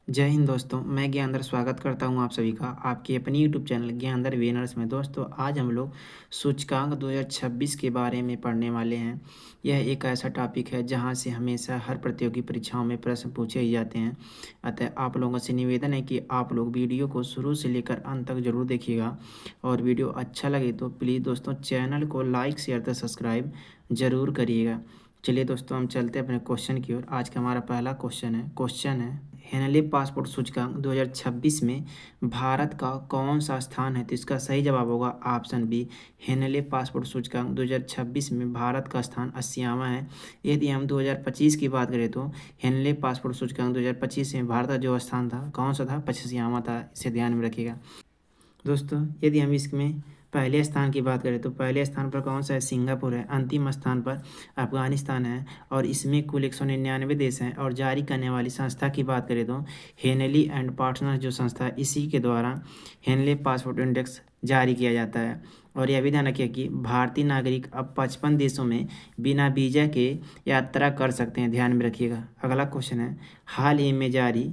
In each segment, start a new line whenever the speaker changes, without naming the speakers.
जय हिंद दोस्तों, मैं ज्ञानदर स्वागत करता हूं आप सभी का आपके अपनी यूट्यूब चैनल ज्ञानदर विनर्स में। दोस्तों, आज हम लोग सूचकांक 2026 के बारे में पढ़ने वाले हैं। यह एक ऐसा टॉपिक है जहां से हमेशा हर प्रतियोगी परीक्षाओं में प्रश्न पूछे ही जाते हैं। अतः आप लोगों से निवेदन है कि आप लोग वीडियो को शुरू से लेकर अंत तक जरूर देखिएगा और वीडियो अच्छा लगे तो प्लीज़ दोस्तों चैनल को लाइक शेयर तथा सब्सक्राइब जरूर करिएगा। चलिए दोस्तों, हम चलते हैं अपने क्वेश्चन की ओर। आज का हमारा पहला क्वेश्चन है हेनले पासपोर्ट सूचकांक 2026 में भारत का कौन सा स्थान है? तो इसका सही जवाब होगा ऑप्शन बी। हेनले पासपोर्ट सूचकांक 2026 में भारत का स्थान 80वां है। यदि हम 2025 की बात करें तो हेनले पासपोर्ट सूचकांक 2025 में भारत का जो स्थान था कौन सा था? 85वां था। इसे ध्यान में रखिएगा दोस्तों। यदि हम इसमें पहले स्थान की बात करें तो पहले स्थान पर कौन सा है? सिंगापुर है। अंतिम स्थान पर अफगानिस्तान है और इसमें कुल 199 देश हैं। और जारी करने वाली संस्था की बात करें तो हेनली एंड पार्टनर्स जो संस्था है, इसी के द्वारा हेनले पासपोर्ट इंडेक्स जारी किया जाता है। और यह भी ध्यान रखिए कि भारतीय नागरिक अब 55 देशों में बिना वीज़ा के यात्रा कर सकते हैं। ध्यान में रखिएगा। अगला क्वेश्चन है, हाल ही में जारी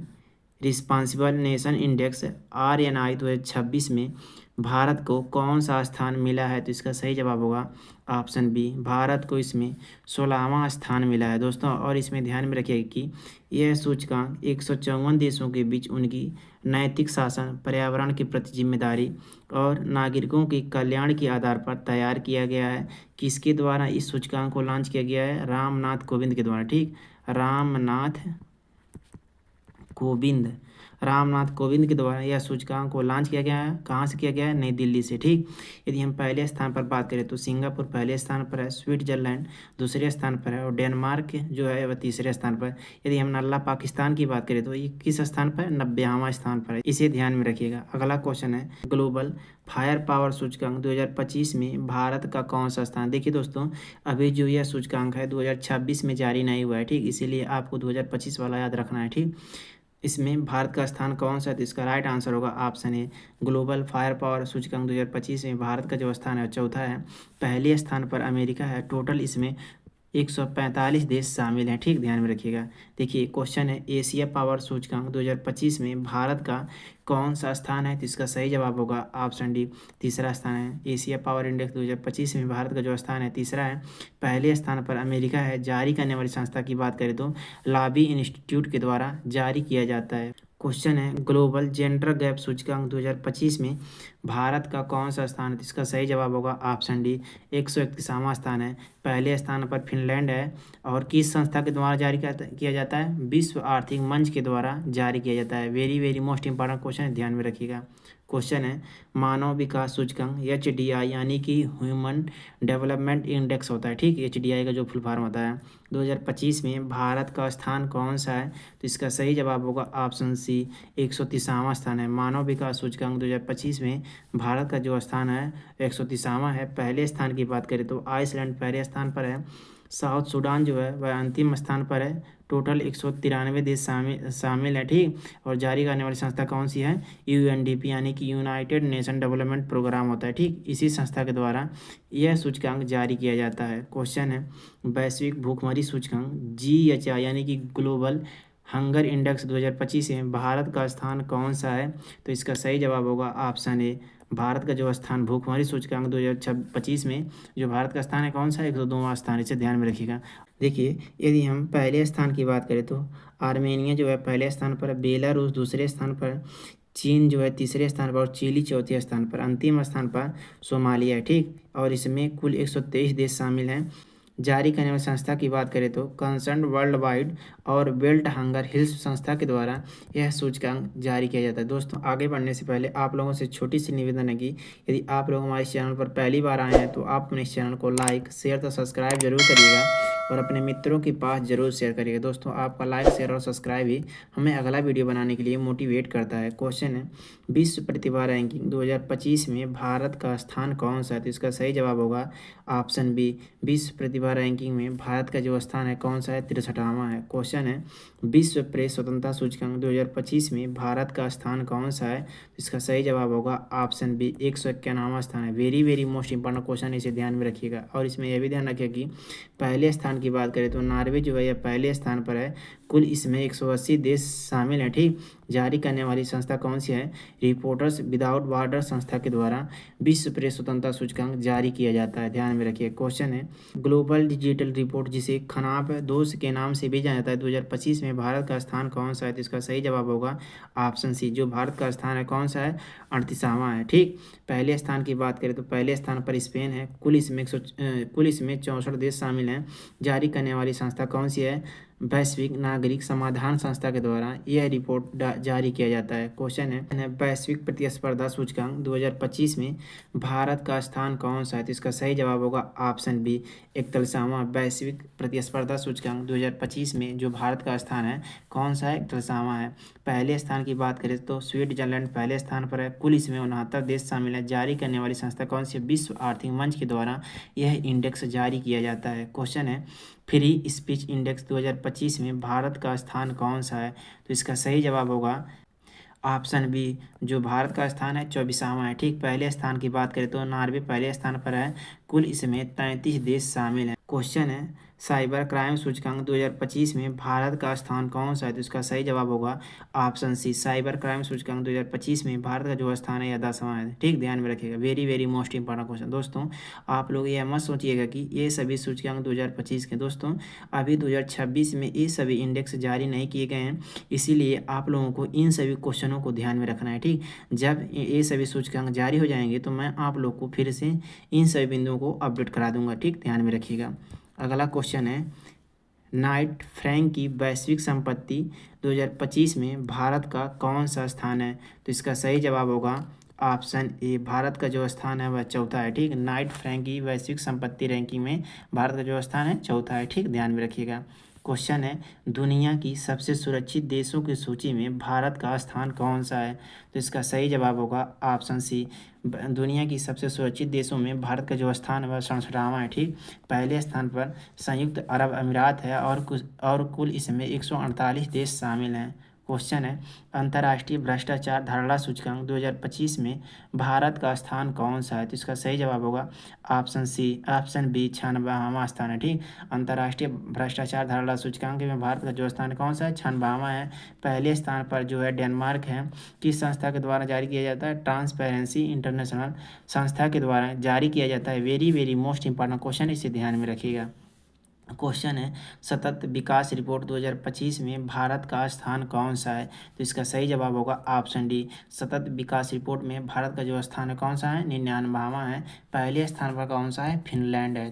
रिस्पॉन्सिबल नेशन इंडेक्स RNI 2026 में भारत को कौन सा स्थान मिला है? तो इसका सही जवाब होगा ऑप्शन बी। भारत को इसमें 16वां स्थान मिला है दोस्तों। और इसमें ध्यान में रखिएगा कि यह सूचकांक 154 देशों के बीच उनकी नैतिक शासन, पर्यावरण के प्रति जिम्मेदारी और नागरिकों के कल्याण के आधार पर तैयार किया गया है। किसके द्वारा इस सूचकांक को लॉन्च किया गया है? रामनाथ कोविंद के द्वारा। ठीक, रामनाथ कोविंद के द्वारा यह सूचकांक को लॉन्च किया गया है। कहाँ से किया गया है? नई दिल्ली से। ठीक, यदि हम पहले स्थान पर बात करें तो सिंगापुर पहले स्थान पर है, स्विट्जरलैंड दूसरे स्थान पर है और डेनमार्क जो है वह तीसरे स्थान पर। यदि हम नल्ला पाकिस्तान की बात करें तो ये किस स्थान पर? 90वां स्थान पर है। इसे ध्यान में रखिएगा। अगला क्वेश्चन है, ग्लोबल फायर पावर सूचकांक 2025 में भारत का कौन सा स्थान? देखिए दोस्तों, अभी जो यह सूचकांक है 2026 में जारी नहीं हुआ है। ठीक, इसीलिए आपको 2025 वाला याद रखना है। ठीक, इसमें भारत का स्थान कौन सा है? तो इसका राइट आंसर होगा option A. Global fire power सूचकांक 2025 में भारत का जो स्थान है चौथा है। पहले स्थान पर अमेरिका है। टोटल इसमें 145 देश शामिल हैं। ठीक, ध्यान में रखिएगा। देखिए क्वेश्चन है, एशिया पावर सूचकांक 2025 में भारत का कौन सा स्थान है? तो इसका सही जवाब होगा ऑप्शन डी, तीसरा स्थान है। एशिया पावर इंडेक्स 2025 में भारत का जो स्थान है तीसरा है। पहले स्थान पर अमेरिका है। जारी करने वाली संस्था की बात करें तो लाबी इंस्टीट्यूट के द्वारा जारी किया जाता है। क्वेश्चन है, ग्लोबल जेंडर गैप सूचकांक 2025 में भारत का कौन सा स्थान है? तो इसका सही जवाब होगा ऑप्शन डी, 131वां स्थान है। पहले स्थान पर फिनलैंड है। और किस संस्था के द्वारा जारी किया जाता है? विश्व आर्थिक मंच के द्वारा जारी किया जाता है। Very very most important question है, ध्यान में रखिएगा। क्वेश्चन है, मानव विकास सूचकांक HDI यानी कि ह्यूमन डेवलपमेंट इंडेक्स होता है। ठीक, HDI का जो फुल फॉर्म होता है 2025 में भारत का स्थान कौन सा है? तो इसका सही जवाब होगा ऑप्शन सी, 130वां स्थान है। मानव विकास सूचकांक 2025 में भारत का जो स्थान है 130वां है। पहले स्थान की बात करें तो आइसलैंड पहले स्थान पर है। साउथ सूडान जो है वह अंतिम स्थान पर है। टोटल 193 देश शामिल है। ठीक, और जारी करने वाली संस्था कौन सी है? UNDP यानी कि यूनाइटेड नेशन डेवलपमेंट प्रोग्राम होता है। ठीक, इसी संस्था के द्वारा यह सूचकांक जारी किया जाता है। क्वेश्चन है, वैश्विक भूखमरी सूचकांक GHI यानी कि ग्लोबल हंगर इंडेक्स 2025 में भारत का स्थान कौन सा है? तो इसका सही जवाब होगा ऑप्शन ए। भारत का जो स्थान भूखमरी सूचकांक 2025 में जो भारत का स्थान है कौन सा है? 102वां स्थान। इसे ध्यान में रखिएगा। देखिए, यदि हम पहले स्थान की बात करें तो आर्मेनिया जो है पहले स्थान पर, बेलारूस दूसरे स्थान पर, चीन जो है तीसरे स्थान पर और चिली चौथे स्थान पर। अंतिम स्थान पर सोमालिया है। ठीक, और इसमें कुल 123 देश शामिल हैं। जारी करने वाली संस्था की बात करें तो कंसर्न वर्ल्ड वाइड और बेल्ट हंगर हिल्स संस्था के द्वारा यह सूचकांक जारी किया जाता है। दोस्तों, आगे बढ़ने से पहले आप लोगों से छोटी सी निवेदन है कि यदि आप लोग हमारे चैनल पर पहली बार आए हैं तो आप अपने इस चैनल को लाइक शेयर तो सब्सक्राइब जरूर करिएगा और अपने मित्रों के पास जरूर शेयर करिएगा। दोस्तों, आपका लाइक शेयर और सब्सक्राइब ही हमें अगला वीडियो बनाने के लिए मोटिवेट करता है। क्वेश्चन है, विश्व प्रतिभा रैंकिंग 2025 में भारत का स्थान कौन सा है? तो इसका सही जवाब होगा ऑप्शन बी। विश्व प्रतिभा रैंकिंग में भारत का जो स्थान है कौन सा है? 63वां है। क्वेश्चन है, विश्व प्रेस स्वतंत्रता सूचकांक 2025 में भारत का स्थान कौन सा है? इसका सही जवाब होगा ऑप्शन बी, 191वां स्थान है। Very very most important question, इसे ध्यान में रखिएगा। और इसमें यह भी ध्यान रखिए कि पहले स्थान की बात करें तो नॉर्वे जो है यह पहले स्थान पर है। कुल इसमें 180 देश शामिल हैं। ठीक, जारी करने वाली संस्था कौन सी है? रिपोर्टर्स विदाउट बॉर्डर संस्था के द्वारा विश्व प्रेस स्वतंत्रता सूचकांक जारी किया जाता है, ध्यान में रखिए। क्वेश्चन है ग्लोबल डिजिटल रिपोर्ट जिसे खनाप दोष के नाम से भी जाना जाता है 2025 में भारत का स्थान कौन सा है? तो इसका सही जवाब होगा ऑप्शन सी, जो भारत का स्थान है कौन सा है? 38वां है, ठीक। पहले स्थान की बात करें तो पहले स्थान पर स्पेन है, कुल इसमें 64 देश शामिल हैं। जारी करने वाली संस्था कौन सी है? वैश्विक नागरिक समाधान संस्था के द्वारा यह रिपोर्ट जारी किया जाता है। क्वेश्चन है वैश्विक प्रतिस्पर्धा सूचकांक 2025 में भारत का स्थान कौन सा है? तो इसका सही जवाब होगा ऑप्शन बी, 41वां। वैश्विक प्रतिस्पर्धा सूचकांक 2025 में जो भारत का स्थान है कौन सा है? 41वां है। पहले स्थान की बात करें तो स्विट्जरलैंड पहले स्थान पर है, कुल इसमें 69 देश शामिल है। जारी करने वाली संस्था कौन सी है? विश्व आर्थिक मंच के द्वारा यह इंडेक्स जारी किया जाता है। क्वेश्चन है फ्री स्पीच इंडेक्स 2025 में भारत का स्थान कौन सा है? तो इसका सही जवाब होगा ऑप्शन बी, जो भारत का स्थान है 24वां है, ठीक। पहले स्थान की बात करें तो नॉर्वे पहले स्थान पर है, कुल इसमें 33 देश शामिल हैं। क्वेश्चन है साइबर क्राइम सूचकांक 2025 में भारत का स्थान कौन सा है? तो इसका सही जवाब होगा ऑप्शन सी, साइबर क्राइम सूचकांक 2025 में भारत का जो स्थान है यह 10वां है, ठीक। ध्यान में रखिएगा, very very most important question. दोस्तों आप लोग यह मत सोचिएगा कि ये सभी सूचकांक 2025 के, दोस्तों अभी 2026 में ये सभी इंडेक्स जारी नहीं किए गए हैं, इसीलिए आप लोगों को इन सभी क्वेश्चनों को ध्यान में रखना है, ठीक। जब ये सभी सूचकांक जारी हो जाएंगे तो मैं आप लोग को फिर से इन सभी बिंदुओं को अपडेट करा दूंगा, ठीक। ध्यान में रखिएगा। अगला क्वेश्चन है नाइट फ्रैंक की वैश्विक संपत्ति 2025 में भारत का कौन सा स्थान है? तो इसका सही जवाब होगा ऑप्शन ए, भारत का जो स्थान है वह चौथा है, ठीक। नाइट फ्रैंक की वैश्विक संपत्ति रैंकिंग में भारत का जो स्थान है चौथा है, ठीक। ध्यान में रखिएगा। क्वेश्चन है दुनिया की सबसे सुरक्षित देशों की सूची में भारत का स्थान कौन सा है? तो इसका सही जवाब होगा ऑप्शन सी, दुनिया की सबसे सुरक्षित देशों में भारत का जो स्थान है वह 67वां है, ठीक। पहले स्थान पर संयुक्त अरब अमीरात है और कुल इसमें 148 देश शामिल हैं। क्वेश्चन है अंतर्राष्ट्रीय भ्रष्टाचार धारणा सूचकांक 2025 में भारत का स्थान कौन सा है? तो इसका सही जवाब होगा ऑप्शन सी, ऑप्शन बी, 96वां स्थान है, ठीक। अंतर्राष्ट्रीय भ्रष्टाचार धारणा सूचकांक में भारत का जो स्थान कौन सा है? 96वां है। पहले स्थान पर जो है डेनमार्क है, किस संस्था के द्वारा जारी किया जाता है? ट्रांसपेरेंसी इंटरनेशनल संस्था के द्वारा जारी किया जाता है। Very very most important question, इसे ध्यान में रखिएगा। क्वेश्चन है सतत विकास रिपोर्ट 2025 में भारत का स्थान कौन सा है? तो इसका सही जवाब होगा ऑप्शन डी, सतत विकास रिपोर्ट में भारत का जो स्थान है कौन सा है? 99वां है। पहले स्थान पर कौन सा है? फिनलैंड है।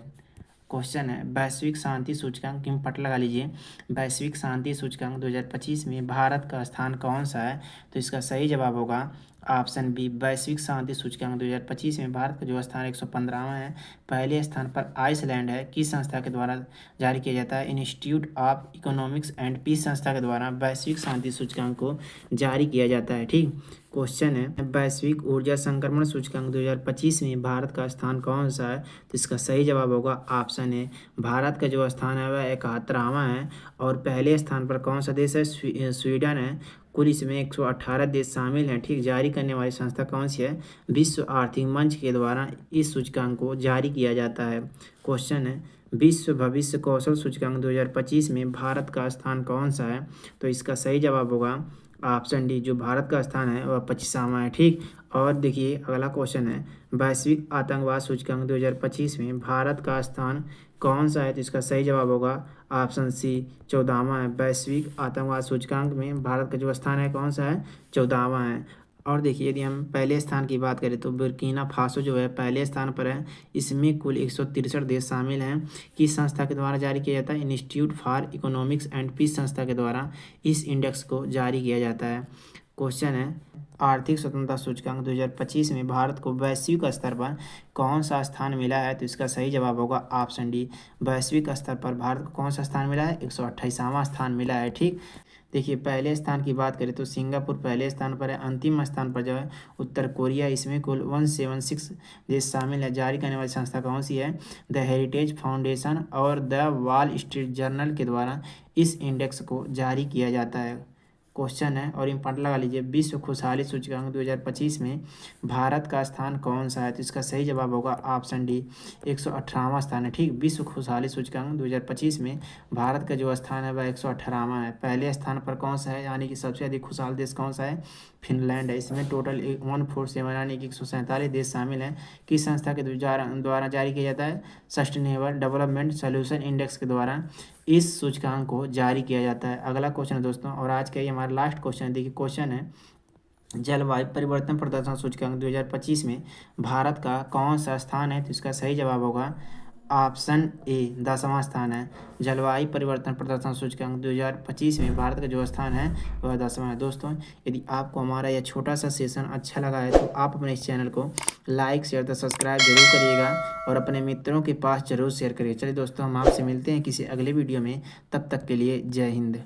क्वेश्चन है वैश्विक शांति सूचकांक, किम पट लगा लीजिए, वैश्विक शांति सूचकांक 2025 में भारत का स्थान कौन सा है? तो इसका सही जवाब होगा ऑप्शन बी, वैश्विक शांति सूचकांक 2025 में भारत का जो स्थान 115वां है। पहले स्थान पर आइसलैंड है, किस संस्था के द्वारा जारी किया जाता है? Institute of economics and peace संस्था के द्वारा वैश्विक शांति सूचकांक को जारी किया जाता है, ठीक। क्वेश्चन है वैश्विक ऊर्जा संक्रमण सूचकांक 2025 में भारत का स्थान कौन सा है? तो इसका सही जवाब होगा ऑप्शन ए, भारत का जो स्थान है वह 71वां है। और पहले स्थान पर कौन सा देश है? स्वीडन है, कुल इसमें 118 देश शामिल हैं, ठीक। जारी करने वाली संस्था कौन सी है? विश्व आर्थिक मंच के द्वारा इस सूचकांक को जारी किया जाता है। क्वेश्चन है विश्व भविष्य कौशल सूचकांक 2025 में भारत का स्थान कौन सा है? तो इसका सही जवाब होगा ऑप्शन डी, जो भारत का स्थान है वह 25वां है, ठीक। और देखिए अगला क्वेश्चन है वैश्विक आतंकवाद सूचकांक 2025 में भारत का स्थान कौन सा है? तो इसका सही जवाब होगा ऑप्शन सी, 14वां है। वैश्विक आतंकवाद सूचकांक में भारत का जो स्थान है कौन सा है? 14वां है। और देखिए यदि हम पहले स्थान की बात करें तो बुर्किना फासो जो है पहले स्थान पर है, इसमें कुल 163 देश शामिल हैं। किस संस्था के द्वारा जारी किया जाता है? Institute for economics and peace संस्था के द्वारा इस इंडेक्स को जारी किया जाता है। क्वेश्चन है आर्थिक स्वतंत्रता सूचकांक 2025 में भारत को वैश्विक स्तर पर कौन सा स्थान मिला है? तो इसका सही जवाब होगा ऑप्शन डी, वैश्विक स्तर पर भारत को कौन सा स्थान मिला है? 128वां स्थान मिला है, ठीक। देखिए पहले स्थान की बात करें तो सिंगापुर पहले स्थान पर है, अंतिम स्थान पर जो है उत्तर कोरिया, इसमें कुल 176 देश शामिल है। जारी करने वाली संस्था कौन सी है? द हेरिटेज फाउंडेशन और द वॉल स्ट्रीट जर्नल के द्वारा इस इंडेक्स को जारी किया जाता है। क्वेश्चन है और इम्पोर्टेंट लगा लीजिए। विश्व खुशहाली सूचकांक 2025 में भारत का स्थान कौन सा है? तो इसका सही जवाब होगा ऑप्शन डी, 118वां स्थान है। ठीक, विश्व खुशहाली सूचकांक 2025 में भारत का जो स्थान है वह 118वां है। पहले स्थान पर कौन सा है, यानी कि सबसे अधिक खुशहाल देश कौन सा है? फिनलैंड है। इसमें टोटल 147 यानी कि 147 देश शामिल हैं। किस संस्था के द्वारा जारी किया जाता है? सस्टेनेबल डेवलपमेंट सॉल्यूशन इंडेक्स के द्वारा इस सूचकांक को जारी किया जाता है। अगला क्वेश्चन है दोस्तों, और आज का ये हमारा लास्ट क्वेश्चन है। देखिए क्वेश्चन है, जलवायु परिवर्तन प्रदर्शन सूचकांक 2025 में भारत का कौन सा स्थान है? तो इसका सही जवाब होगा ऑप्शन ए, 10वां स्थान है। जलवायु परिवर्तन प्रदर्शन सूचकांक 2025 में भारत का जो स्थान है वह 10वां है। दोस्तों, यदि आपको हमारा यह छोटा सा सेशन अच्छा लगा है तो आप अपने इस चैनल को लाइक शेयर तथा सब्सक्राइब जरूर करिएगा और अपने मित्रों के पास जरूर शेयर करिए। चलिए दोस्तों, हम आपसे मिलते हैं किसी अगले वीडियो में। तब तक के लिए जय हिंद।